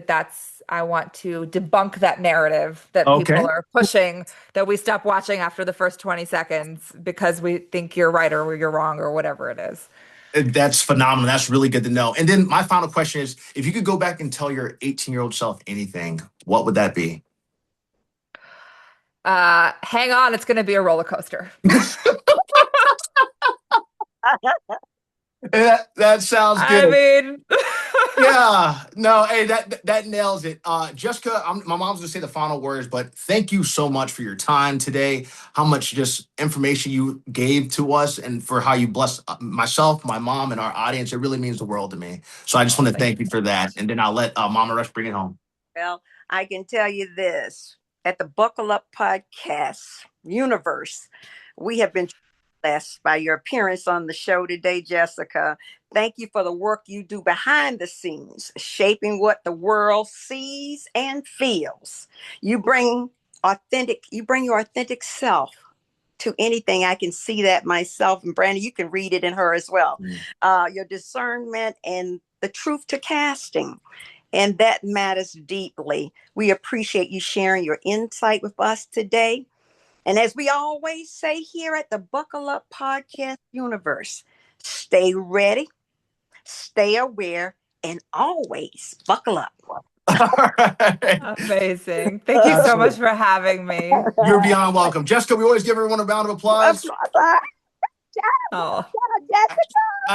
I want to debunk that narrative that people
Okay.
are pushing, that we stop watching after the first 20 seconds because we think you're right or you're wrong or whatever it is.
That's phenomenal. That's really good to know. And then my final question is if you could go back and tell your 18-year-old self anything, what would that be?
Hang on, it's going to be a roller coaster.
That sounds
I
good.
mean,
Yeah, no, hey, that nails it. Jessica, my mom's gonna say the final words, but thank you so much for your time today. How much just information you gave to us, and for how you blessed myself, my mom, and our audience. It really means the world to me. So I just
oh,
want to
thank
thank
you
you
so
for that,
much.
and then I'll let Mama Rush bring it home.
Well, I can tell you this, at the Buckle Up Podcast universe, we have been blessed by your appearance on the show today, Jessica. Thank you for the work you do behind the scenes, shaping what the world sees and feels. You bring your authentic self to anything. I can see that myself. And Brandon, you can read it in her as well.
Mm.
Your discernment and the truth to casting. And that matters deeply. We appreciate you sharing your insight with us today. And as we always say here at the Buckle Up Podcast Universe, stay ready, stay aware, and always buckle up.
All right.
Amazing. Thank you so much
Absolutely.
for having me.
You're beyond welcome. Jessica, we always give everyone a round of applause.
Oh,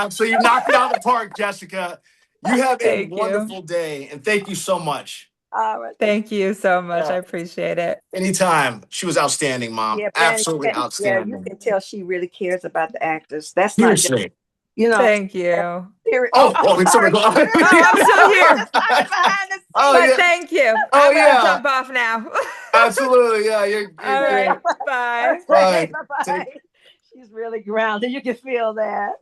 So you knocked it out of the park, Jessica. You have a
thank you.
wonderful day, and thank you so much.
All right.
Thank you so much. I
Yeah.
appreciate it.
Anytime. She was outstanding, Mom.
Yeah, Brandon,
Absolutely
yeah, you
outstanding.
can tell she really cares about the actors. That's not just,
Seriously.
you know,
Thank you.
oh,
Oh,
I'm
oh, it's
sorry.
somebody go.
Oh, I'm still
We're
here.
just talking behind the
Oh
scenes.
But
yeah.
thank you.
Oh
I'm gonna
yeah.
jump off now.
Absolutely. Yeah, you're
All right.
great.
Bye.
Okay,
Bye.
bye-bye.
Take
She's really grounded. You can feel that.